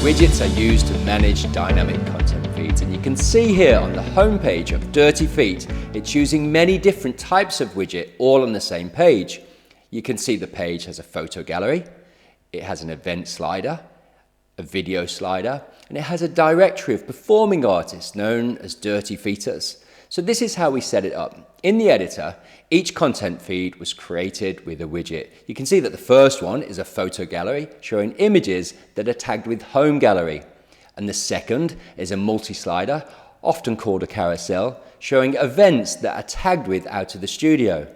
Widgets are used to manage dynamic content feeds, and you can see here on the home page of Dirty Feet, it's using many different types of widget all on the same page. You can see the page has a photo gallery, it has an event slider, a video slider, and it has a directory of performing artists known as Dirty Feeters. So this is how we set it up. In the editor, each content feed was created with a widget. You can see that the first one is a photo gallery showing images that are tagged with home gallery. And the second is a multi-slider, often called a carousel, showing events that are tagged with out of the studio.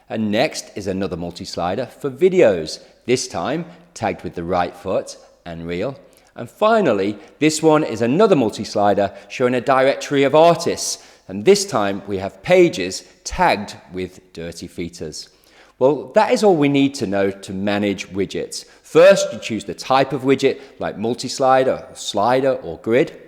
And next is another multi-slider for videos, this time tagged with the right foot and reel. And finally, this one is another multi-slider showing a directory of artists. And this time we have pages tagged with Dirty Feeters. Well, that is all we need to know to manage widgets. First, you choose the type of widget, like multi-slider, slider, or grid.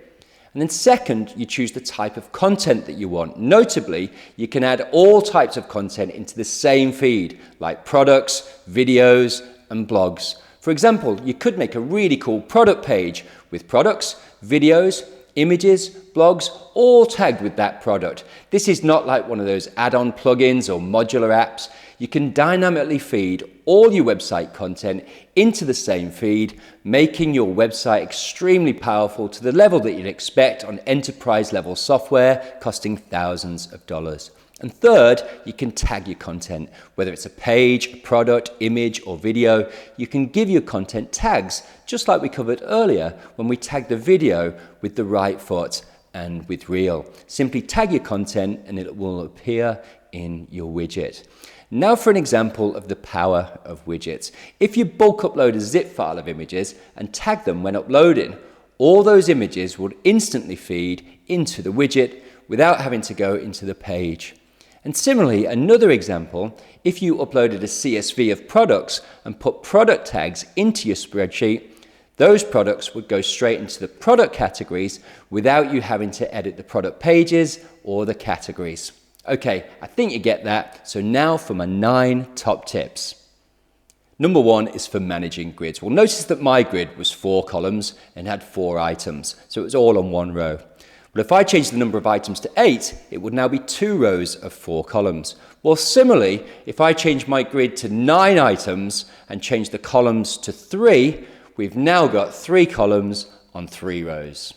And then second, you choose the type of content that you want. Notably, you can add all types of content into the same feed, like products, videos, and blogs. For example, you could make a really cool product page with products, videos, images, blogs, all tagged with that product. This is not like one of those add-on plugins or modular apps. You can dynamically feed all your website content into the same feed, making your website extremely powerful to the level that you'd expect on enterprise-level software costing thousands of dollars. And third, you can tag your content, whether it's a page, a product, image, or video. You can give your content tags, just like we covered earlier when we tagged the video with the right foot and with reel. Simply tag your content and it will appear in your widget. Now for an example of the power of widgets. If you bulk upload a zip file of images and tag them when uploading, all those images would instantly feed into the widget without having to go into the page. And similarly, another example, if you uploaded a CSV of products and put product tags into your spreadsheet, those products would go straight into the product categories without you having to edit the product pages or the categories. Okay, I think you get that. So now for my 9 top tips. Number 1 is for managing grids. Well, notice that my grid was 4 columns and had 4 items, so it was all on one row. But if I change the number of items to 8, it would now be 2 rows of 4 columns. Well, similarly, if I change my grid to 9 items and change the columns to 3, we've now got 3 columns on 3 rows.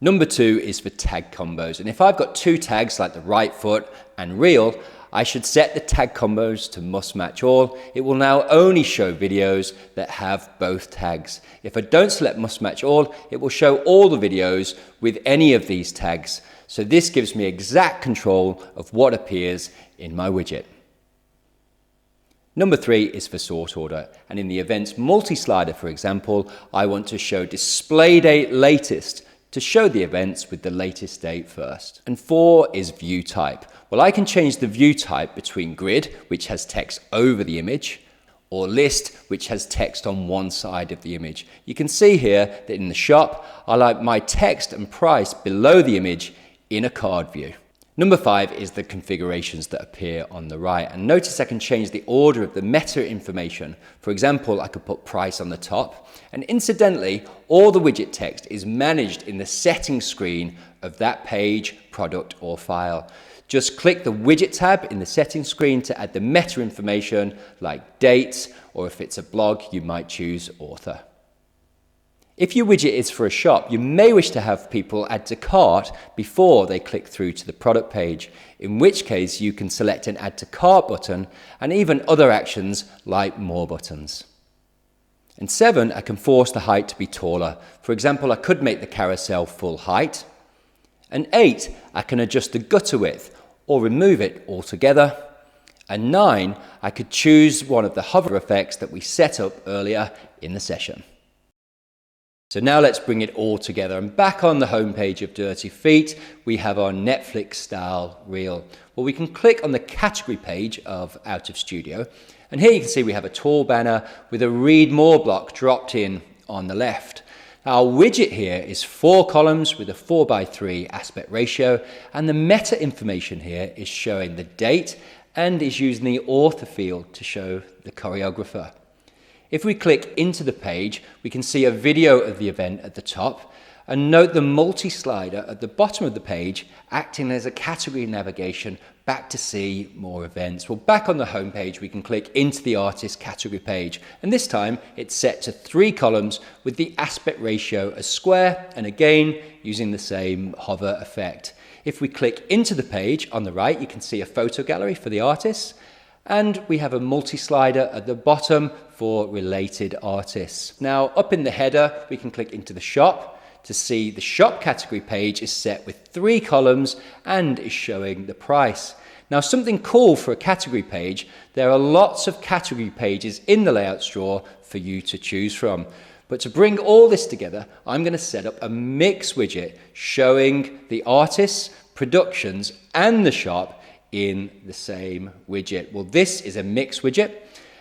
Number 2 is for tag combos. And if I've got 2 tags like the right foot and reel, I should set the tag combos to must match all. It will now only show videos that have both tags. If I don't select must match all, it will show all the videos with any of these tags. So this gives me exact control of what appears in my widget. Number 3 is for sort order. And in the events multi-slider, for example, I want to show display date latest to show the events with the latest date first. And 4 is view type. Well, I can change the view type between grid, which has text over the image, or list, which has text on one side of the image. You can see here that in the shop, I like my text and price below the image in a card view. Number 5 is the configurations that appear on the right. And notice I can change the order of the meta information. For example, I could put price on the top. And incidentally, all the widget text is managed in the settings screen of that page, product, or file. Just click the widget tab in the settings screen to add the meta information like dates, or if it's a blog, you might choose author. If your widget is for a shop, you may wish to have people add to cart before they click through to the product page, in which case you can select an add to cart button and even other actions like more buttons. And 7, I can force the height to be taller. For example, I could make the carousel full height. And 8, I can adjust the gutter width or remove it altogether. And 9, I could choose one of the hover effects that we set up earlier in the session. So now let's bring it all together. And back on the homepage of Dirty Feet, we have our Netflix style reel. Well, we can click on the category page of Out of Studio. And here you can see we have a tall banner with a read more block dropped in on the left. Our widget here is 4 columns with a 4:3 aspect ratio. And the meta information here is showing the date and is using the author field to show the choreographer. If we click into the page, we can see a video of the event at the top, and note the multi-slider at the bottom of the page acting as a category navigation back to see more events. Well, back on the home page, we can click into the artist category page, and this time it's set to 3 columns with the aspect ratio as square, and again using the same hover effect. If we click into the page on the right, you can see a photo gallery for the artists, and we have a multi-slider at the bottom for related artists. Now, up in the header, we can click into the shop to see the shop category page is set with 3 columns and is showing the price. Now, something cool for a category page, there are lots of category pages in the layouts drawer for you to choose from. But to bring all this together, I'm going to set up a mix widget showing the artists, productions, and the shop in the same widget. Well, this is a mix widget,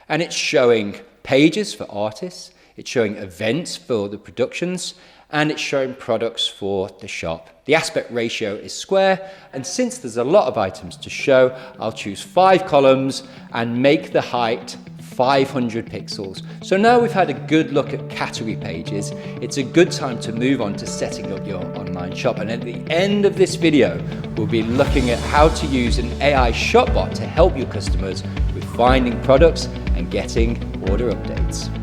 and it's showing pages for artists, it's showing events for the productions, and it's showing products for the shop. The aspect ratio is square, and since there's a lot of items to show, I'll choose 5 columns and make the height 500 pixels. So now we've had a good look at category pages, it's a good time to move on to setting up your online shop. And at the end of this video, we'll be looking at how to use an AI shop bot to help your customers with finding products and getting order updates.